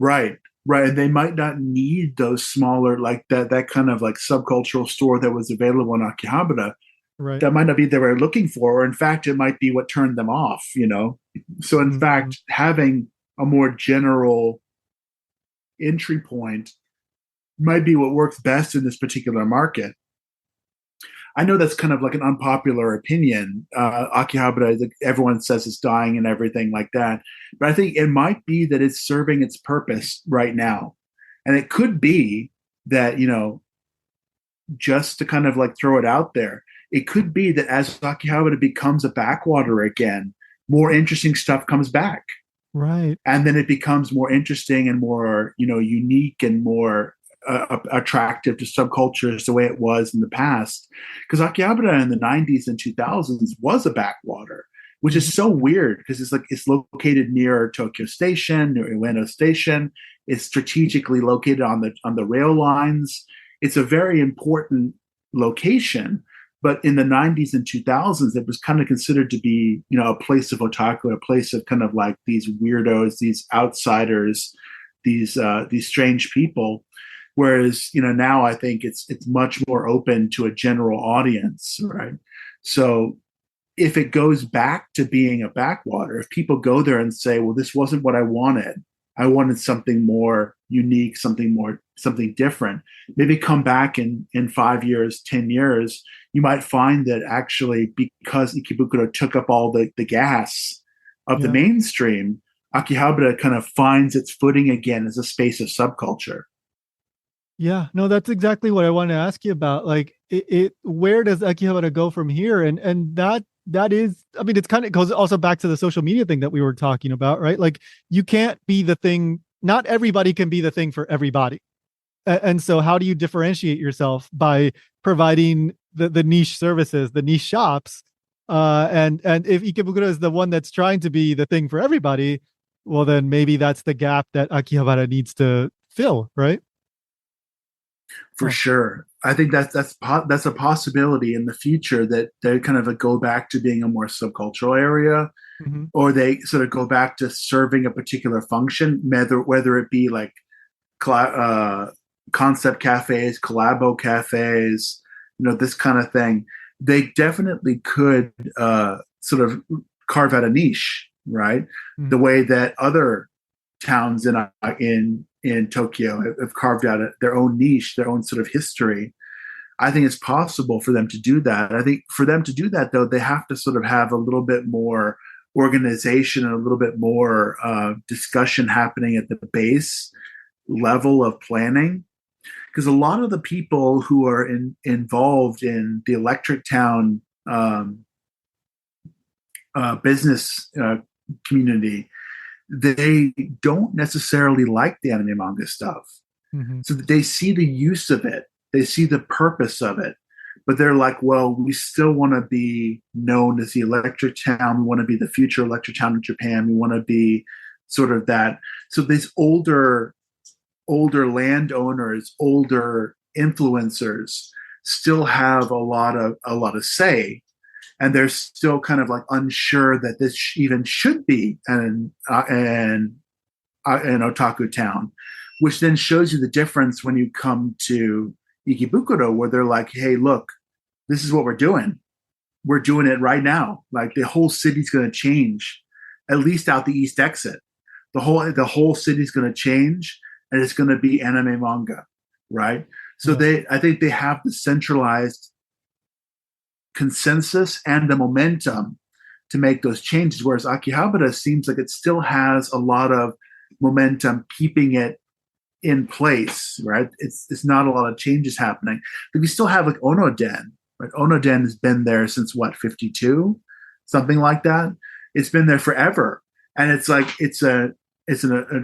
Right. Right. And they might not need those smaller, like that kind of like subcultural store that was available in Akihabara. Right. That might not be what they were looking for. Or in fact, it might be what turned them off, So in fact, having a more general entry point might be what works best in this particular market. I know that's kind of like an unpopular opinion. Akihabara, everyone says it's dying and everything like that. But I think it might be that it's serving its purpose right now. And it could be that, just to kind of like throw it out there, it could be that as Akihabara becomes a backwater again, more interesting stuff comes back. Right. And then it becomes more interesting and more, unique and more attractive to subcultures the way it was in the past. Because Akihabara in the 90s and 2000s was a backwater, which is so weird because it's located near Tokyo Station, near Ueno Station. It's strategically located on the rail lines. It's a very important location. But in the 90s and 2000s, it was kind of considered to be, a place of otaku, a place of kind of like these weirdos, these outsiders, these strange people. Whereas, now I think it's much more open to a general audience, right? So if it goes back to being a backwater, if people go there and say, well, this wasn't what I wanted something more unique, something different, maybe come back in 5 years, 10 years, you might find that actually because Ikebukuro took up all the gas of the mainstream, Akihabara kind of finds its footing again as a space of subculture. Yeah, no, that's exactly what I wanted to ask you about. Like, where does Akihabara go from here? And that is, I mean, it's kind of goes also back to the social media thing that we were talking about, right? Like, you can't be the thing. Not everybody can be the thing for everybody. And so, how do you differentiate yourself by providing the niche services, the niche shops? And if Ikebukuro is the one that's trying to be the thing for everybody, well, then maybe that's the gap that Akihabara needs to fill, right? For sure. I think that's a possibility in the future that they kind of go back to being a more subcultural area, or they sort of go back to serving a particular function, whether it be like concept cafes, collabo cafes, this kind of thing. They definitely could sort of carve out a niche, right? The way that other towns in Tokyo have carved out their own niche, their own sort of history. I think it's possible for them to do that. I think for them to do that, though, they have to sort of have a little bit more organization and a little bit more discussion happening at the base level of planning. Because a lot of the people who are involved in the Electric Town business community, they don't necessarily like the anime manga stuff. So they see the use of it, they see the purpose of it, but they're like, well, we still want to be known as the Electric Town. We want to be the future Electric Town of Japan. We want to be sort of that. So these older landowners, older influencers still have a lot of say, and they're still kind of like unsure that this even should be an otaku town, which then shows you the difference when you come to Ikebukuro, where they're like, hey, look, this is what we're doing. We're doing it right now. Like the whole city's going to change, at least out the east exit. The whole city's going to change, and it's going to be anime manga, right? So I think they have the centralized consensus and the momentum to make those changes, whereas Akihabara seems like it still has a lot of momentum keeping it in place, right? It's not a lot of changes happening. But we still have like Onoden, right? Onoden has been there since what, 52? Something like that. It's been there forever. And it's like it's a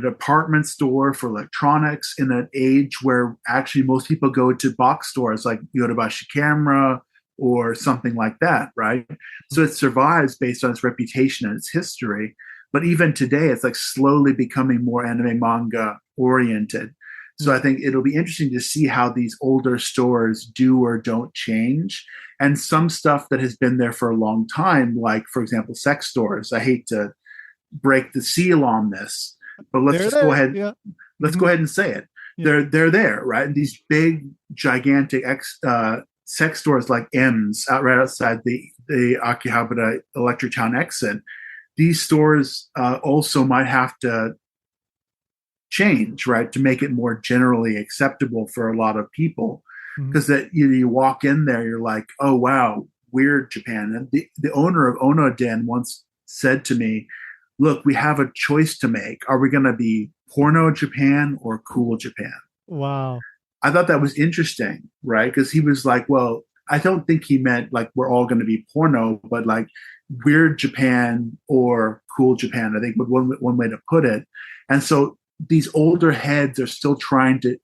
department store for electronics in an age where actually most people go to box stores like Yodobashi Camera or something like that, right? So it survives based on its reputation and its history. But even today, it's like slowly becoming more anime manga oriented. So I think it'll be interesting to see how these older stores do or don't change. And some stuff that has been there for a long time, like, for example, sex stores. I hate to break the seal on this, but let's go ahead. Yeah. Let's go ahead and say it. Yeah. They're there, right? And these big, gigantic sex stores like M's right outside the Akihabara Electric Town exit. These stores also might have to change, right, to make it more generally acceptable for a lot of people. Because that you walk in there, you're like, oh wow, weird Japan. And the owner of Onoden once said to me, look, we have a choice to make. Are we going to be porno Japan or cool Japan? Wow. I thought that was interesting, right? Because he was like, well, I don't think he meant like we're all going to be porno, but like weird Japan or cool Japan, I think was one way to put it. And so these older heads are still trying to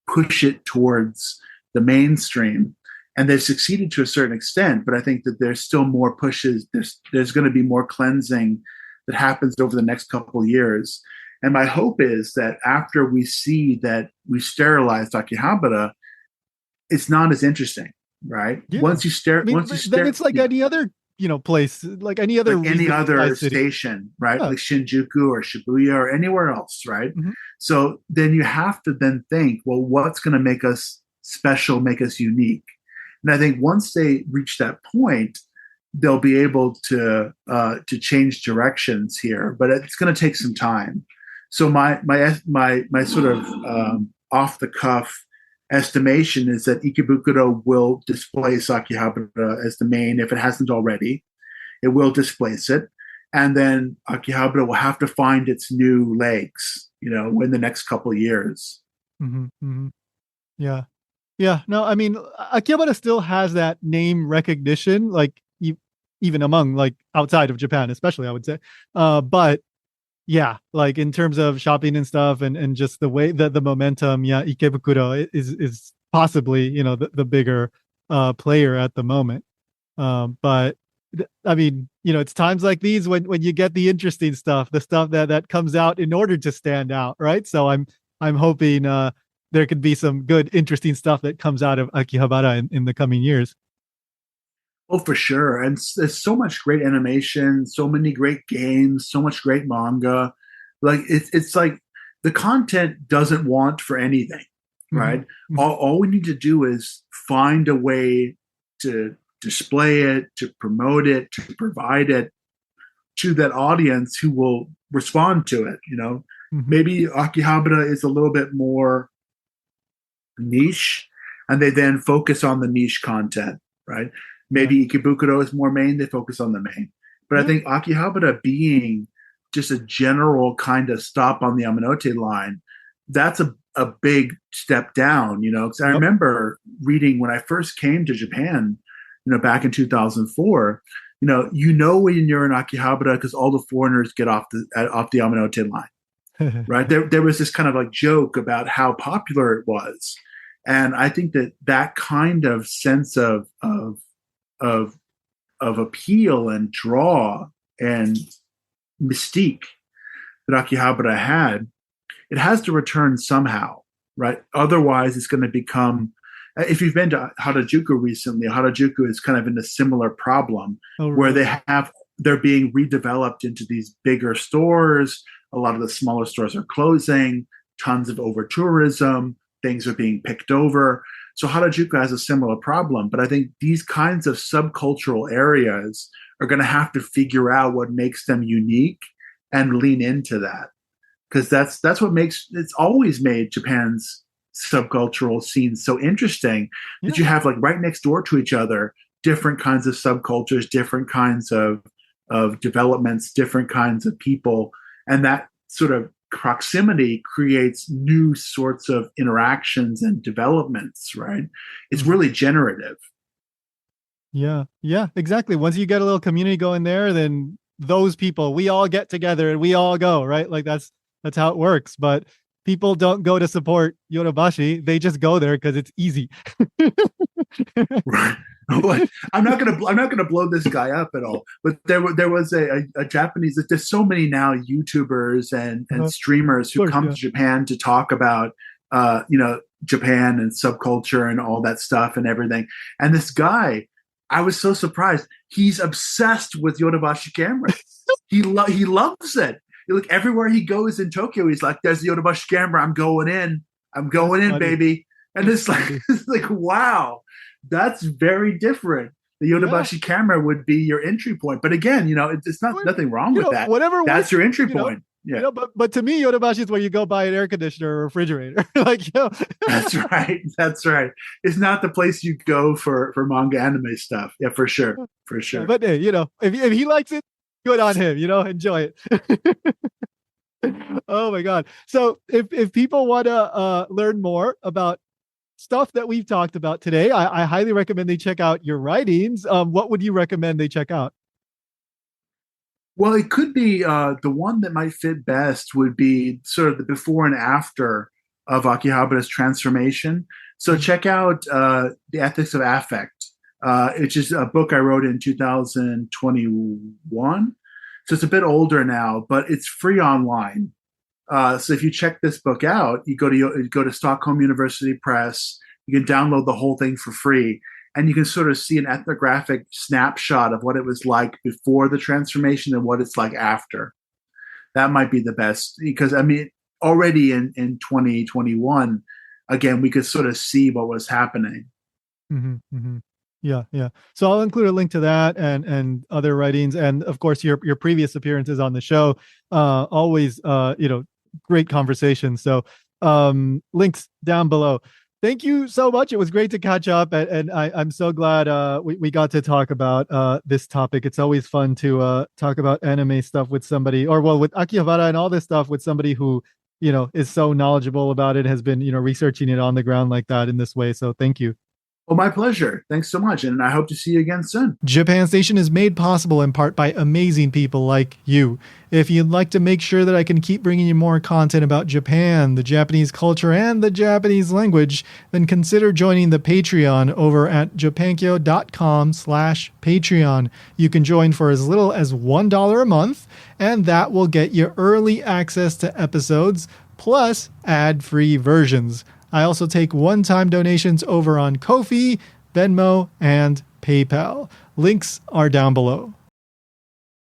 push it towards the mainstream, and they've succeeded to a certain extent, but I think that there's still more pushes. There's going to be more cleansing that happens over the next couple of years. And my hope is that after we see that we sterilized Akihabara, it's not as interesting, right? Yeah. Once you stare, then it's like any other, place, like any other station, right? Like Shinjuku or Shibuya or anywhere else, right? So then you have to then think, well, what's going to make us special, make us unique? And I think once they reach that point, they'll be able to change directions here, but it's going to take some time. So my sort of off the cuff estimation is that Ikebukuro will displace Akihabara as the main, if it hasn't already. It will displace it, and then Akihabara will have to find its new legs, in the next couple of years. Yeah. No, I mean, Akihabara still has that name recognition, like even among like outside of Japan, especially, I would say. But yeah, like in terms of shopping and stuff, and just the way that the momentum, Ikebukuro is possibly the bigger player at the moment. But I mean, it's times like these when you get the interesting stuff, the stuff that comes out in order to stand out, right? So I'm hoping there could be some good, interesting stuff that comes out of Akihabara in the coming years. Oh, for sure. And there's so much great animation, so many great games, so much great manga. Like it's like the content doesn't want for anything, right? Mm-hmm. All we need to do is find a way to display it, to promote it, to provide it to that audience who will respond to it. Mm-hmm. Maybe Akihabara is a little bit more niche, and they then focus on the niche content, right? Maybe Ikebukuro is more main, they focus on the main. But I think Akihabara being just a general kind of stop on the Yamanote line, that's a big step down, because I remember reading when I first came to Japan, back in 2004, when you're in Akihabara because all the foreigners get off the Yamanote line, right? There was this kind of like joke about how popular it was. And I think that kind of sense of appeal and draw and mystique that Akihabara had, it has to return somehow, right? Otherwise, it's going to become. If you've been to Harajuku recently, Harajuku is kind of in a similar problem where they're being redeveloped into these bigger stores. A lot of the smaller stores are closing. Tons of over tourism. Things are being picked over. So Harajuku has a similar problem. But I think these kinds of subcultural areas are going to have to figure out what makes them unique and lean into that. Because that's what it's always made Japan's subcultural scenes so interesting, that you have like right next door to each other, different kinds of subcultures, different kinds of developments, different kinds of people. And that sort of proximity creates new sorts of interactions and developments, right? It's really generative. Yeah, exactly. Once you get a little community going there, then those people, we all get together and we all go, right? Like that's how it works. But people don't go to support Yodobashi. They just go there because it's easy. Right. I'm not gonna blow this guy up at all. But there was a Japanese. There's so many now YouTubers and streamers who come to Japan to talk about Japan and subculture and all that stuff and everything. And this guy, I was so surprised. He's obsessed with Yodobashi camera. He loves it. Like everywhere he goes in Tokyo, he's like, "There's the Yodobashi camera. I'm going in, baby." And it's like, wow, that's very different. The Yodobashi camera would be your entry point. But again, it's not nothing wrong with that. Whatever that's your entry point. Yeah. But to me, Yodobashi is where you go buy an air conditioner or refrigerator. That's right. It's not the place you go for manga anime stuff. Yeah, for sure. But if he likes it, good on him. Enjoy it. Oh my God. So if people want to learn more about stuff that we've talked about today, I highly recommend they check out your writings. What would you recommend they check out? Well, it could be the one that might fit best would be sort of the before and after of Akihabara's transformation. So check out The Ethics of Affect, which is a book I wrote in 2021. So it's a bit older now, but it's free online. So if you check this book out, you go to Stockholm University Press. You can download the whole thing for free, and you can sort of see an ethnographic snapshot of what it was like before the transformation and what it's like after. That might be the best, because already in 2021, again, we could sort of see what was happening. Mm-hmm, mm-hmm. Yeah. So I'll include a link to that and other writings, and of course your previous appearances on the show. Always, great conversation. So links down below. Thank you so much. It was great to catch up, and I'm so glad we got to talk about this topic. It's always fun to talk about anime stuff with somebody, with Akihabara and all this stuff with somebody who is so knowledgeable about it, has been researching it on the ground like that in this way. So thank you. Well, my pleasure. Thanks so much. And I hope to see you again soon. Japan Station is made possible in part by amazing people like you. If you'd like to make sure that I can keep bringing you more content about Japan, the Japanese culture, and the Japanese language, then consider joining the Patreon over at japankyo.com/Patreon. You can join for as little as $1 a month, and that will get you early access to episodes, plus ad-free versions. I also take one-time donations over on Ko-fi, Venmo, and PayPal. Links are down below.